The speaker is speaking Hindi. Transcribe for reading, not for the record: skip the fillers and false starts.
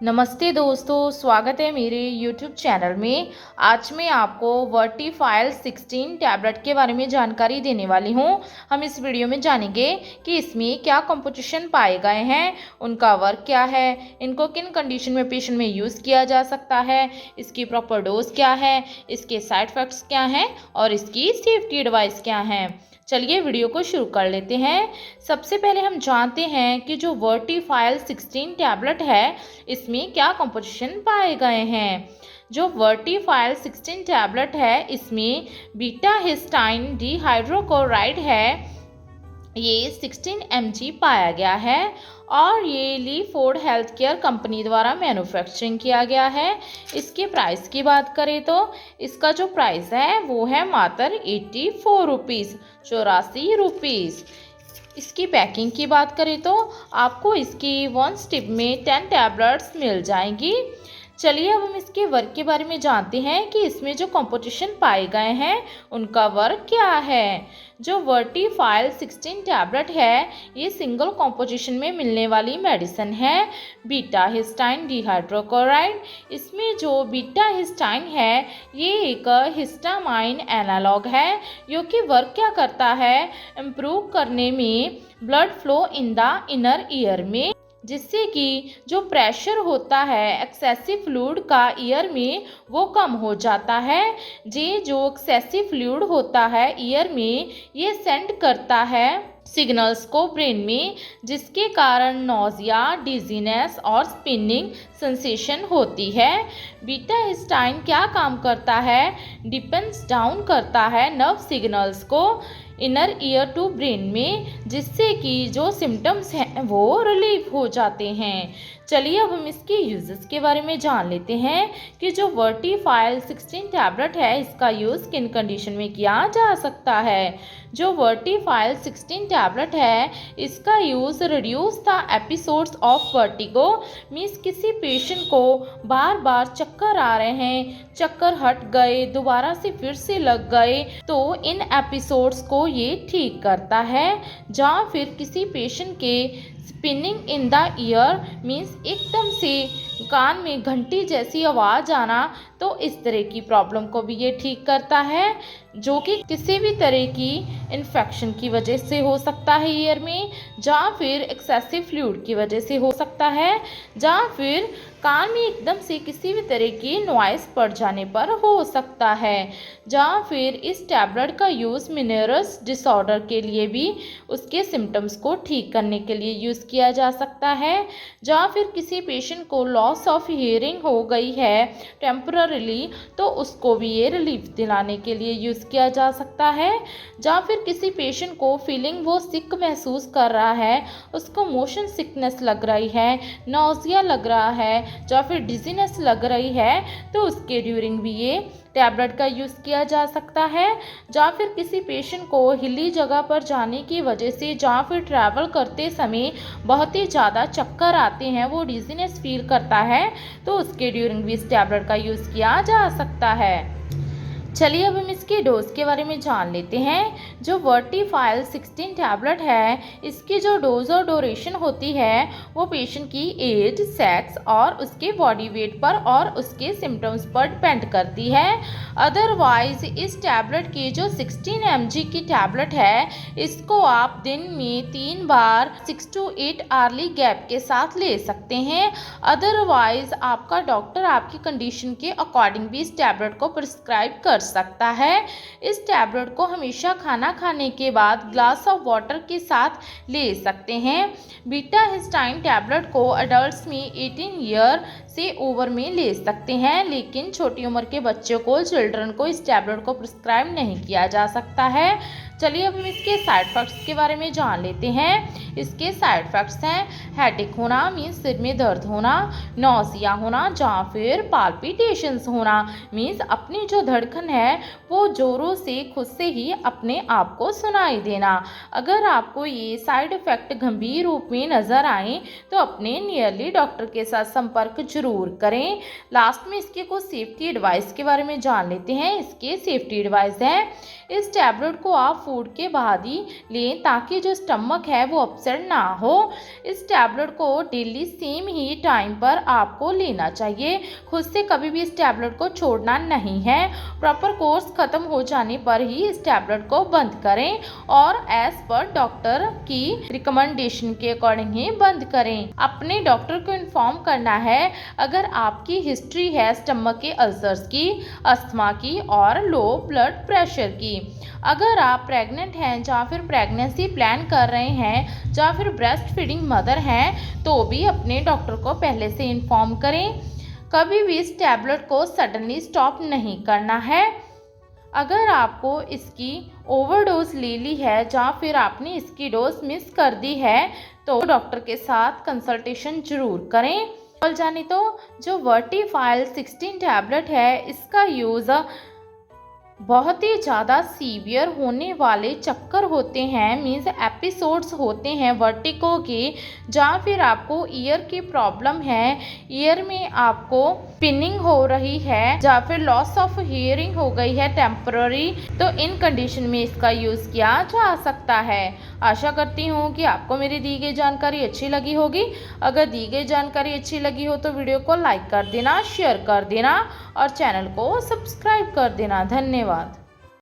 नमस्ते दोस्तों, स्वागत है मेरे YouTube चैनल में। आज मैं आपको वर्टीफाइल 16 टैबलेट के बारे में जानकारी देने वाली हूं। हम इस वीडियो में जानेंगे कि इसमें क्या कंपोजिशन पाए गए हैं, उनका वर्क क्या है, इनको किन कंडीशन में पेशेंट में यूज़ किया जा सकता है, इसकी प्रॉपर डोज क्या है, इसके साइड इफ़ेक्ट्स क्या हैं और इसकी सेफ्टी एडवाइस क्या हैं। चलिए वीडियो को शुरू कर लेते हैं। सबसे पहले हम जानते हैं कि जो वर्टीफाइल 16 टैबलेट है इसमें क्या कंपोजिशन पाए गए हैं। जो वर्टीफाइल 16 टैबलेट है इसमें बीटा हिस्टाइन डिहाइड्रोक्लोराइड है, ये 16 mg पाया गया है और ये ली फूड हेल्थ केयर कंपनी द्वारा मैन्युफैक्चरिंग किया गया है। इसके प्राइस की बात करें तो इसका जो प्राइस है वो है मात्र 84 रुपीज़, 84 रुपीज़। इसकी पैकिंग की बात करें तो आपको इसकी 1 स्टिप में 10 टैबलेट्स मिल जाएंगी। चलिए अब हम इसके वर्क के बारे में जानते हैं कि इसमें जो कंपोजिशन पाए गए हैं उनका वर्क क्या है। जो वर्टीफाइल 16 टैबलेट है ये सिंगल कंपोजिशन में मिलने वाली मेडिसिन है, बीटा हिस्टाइन डिहाइड्रोक्लोराइड। इसमें जो बीटा हिस्टाइन है ये एक हिस्टामाइन एनालॉग है, जो कि वर्क क्या करता है, इम्प्रूव करने में blood flow in the inner ear में, जिससे कि जो प्रेशर होता है एक्सेसिव फ्लूइड का ईयर में वो कम हो जाता है। जो एक्सेसिव फ्लूइड होता है ईयर में ये सेंड करता है सिग्नल्स को ब्रेन में, जिसके कारण नोजिया, डिजीनेस और स्पिनिंग सेंसेशन होती है। बीटा हिस्टाइन क्या काम करता है, डिपेंड्स डाउन करता है नर्व सिग्नल्स को इनर ईयर टू ब्रेन में, जिससे कि जो सिम्टम्स हैं वो रिलीव हो जाते हैं। चलिए अब हम इसके यूजेस के बारे में जान लेते हैं कि जो वर्टीफाइल 16 टैबलेट है इसका यूज़ किन कंडीशन में किया जा सकता है। जो वर्टीफाइल 16 टैबलेट है इसका use reduce the episodes of vertigo, means किसी पेशेंट को बार बार चक्कर आ रहे हैं, चक्कर हट गए, दोबारा से फिर से लग गए, तो इन एपिसोड्स को ये ठीक करता है। जहाँ फिर किसी पेशेंट के spinning in the year, means एकदम से कान में घंटी जैसी आवाज़ आना, तो इस तरह की प्रॉब्लम को भी ये ठीक करता है, जो कि किसी भी तरह की इन्फेक्शन की वजह से हो सकता है ईयर में, जहाँ फिर एक्सेसिव फ्लूइड की वजह से हो सकता है, जहाँ फिर कान में एकदम से किसी भी तरह की नॉइस पड़ जाने पर हो सकता है, जहाँ फिर इस टैबलेट का यूज़ मिनरस डिसऑर्डर के लिए भी उसके सिम्टम्स को ठीक करने के लिए यूज़ किया जा सकता है, जहाँ फिर किसी पेशेंट को लॉस ऑफ हियरिंग हो गई है टेम्पररीली, तो उसको भी ये रिलीफ दिलाने के लिए यूज़ किया जा सकता है, जहाँ फिर किसी पेशेंट को फीलिंग वो सिक महसूस कर रहा है, उसको मोशन सिकनेस लग रही है, नौजिया लग रहा है, या फिर डिजीनेस लग रही है, तो उसके ड्यूरिंग भी ये टैबलेट का यूज़ किया जा सकता है। या फिर किसी पेशेंट को हिली जगह पर जाने की वजह से, जहाँ फिर ट्रैवल करते समय बहुत ही ज़्यादा चक्कर आते हैं, वो डिजीनेस फील करता है, तो उसके ड्यूरिंग भी इस टैबलेट का यूज़ किया जा सकता है। चलिए अब हम इसके डोज के बारे में जान लेते हैं। जो वर्टीफाइल 16 टैबलेट है इसकी जो डोज और ड्यूरेशन होती है वो पेशेंट की एज, सेक्स और उसके बॉडी वेट पर और उसके सिम्टम्स पर डिपेंड करती है। अदरवाइज इस टैबलेट की जो 16 mg की टैबलेट है इसको आप दिन में 3 बार 6 to 8 आवर्ली गैप के साथ ले सकते हैं। अदरवाइज आपका डॉक्टर आपकी कंडीशन के अकॉर्डिंग भी इस टैबलेट को प्रिस्क्राइब कर सकता है। इस टैबलेट को हमेशा खाना खाने के बाद ग्लास ऑफ वाटर के साथ ले सकते हैं। बीटा हिस्टाइन टैबलेट को अडल्ट्स में 18 ईयर से ओवर में ले सकते हैं, लेकिन छोटी उम्र के बच्चों को, चिल्ड्रन को इस टैबलेट को प्रिस्क्राइब नहीं किया जा सकता है। चलिए अब हम इसके साइड इफ़ेक्ट्स के बारे में जान लेते हैं। इसके साइड इफ़ेक्ट्स हैं हेडेक होना, मीन्स सिर में दर्द होना, नौसिया होना, जहाँ फिर पाल्पिटेशंस होना, मीन्स अपनी जो धड़कन है वो ज़ोरों से खुद से ही अपने आप को सुनाई देना। अगर आपको ये साइड इफ़ेक्ट गंभीर रूप में नज़र आए तो अपने नियरली डॉक्टर के साथ संपर्क जरूर करें। लास्ट में इसके कुछ सेफ्टी एडवाइस के बारे में जान लेते हैं। इसके सेफ्टी एडवाइस है, इस टैबलेट को आप फूड के बाद ही लें ताकि जो स्टमक है वो अपसेट ना हो। इस टैबलेट को डेली सेम ही टाइम पर आपको लेना चाहिए। खुद से कभी भी इस टैबलेट को छोड़ना नहीं है। प्रॉपर कोर्स खत्म हो जाने पर ही इस टैबलेट को बंद करें और एज पर डॉक्टर की रिकमेंडेशन के अकॉर्डिंग ही बंद करें। अपने डॉक्टर को इन्फॉर्म करना है अगर आपकी हिस्ट्री है स्टमक के अल्सर्स की, अस्थमा की और लो ब्लड प्रेशर की। अगर आप प्रेग्नेंट हैं या फिर प्रेगनेंसी प्लान कर रहे हैं या फिर ब्रेस्ट फीडिंग मदर हैं तो भी अपने डॉक्टर को पहले से इन्फॉर्म करें। कभी भी इस टैबलेट को सडनली स्टॉप नहीं करना है। अगर आपको इसकी ओवरडोज ले ली है या फिर आपने इसकी डोज मिस कर दी है तो डॉक्टर के साथ कंसल्टेशन जरूर करें। और जाने तो जो वर्टीफाइल 16 टैबलेट है इसका यूज़ बहुत ही ज़्यादा सीवियर होने वाले चक्कर होते हैं, मीन्स एपिसोड्स होते हैं वर्टिको के, या फिर आपको ईयर की प्रॉब्लम है, ईयर में आपको पिनिंग हो रही है या फिर लॉस ऑफ हियरिंग हो गई है टेम्पररी, तो इन कंडीशन में इसका यूज़ किया जा सकता है। आशा करती हूँ कि आपको मेरी दी गई जानकारी अच्छी लगी होगी। अगर दी गई जानकारी अच्छी लगी हो तो वीडियो को लाइक कर देना, शेयर कर देना और चैनल को सब्सक्राइब कर देना। धन्यवाद।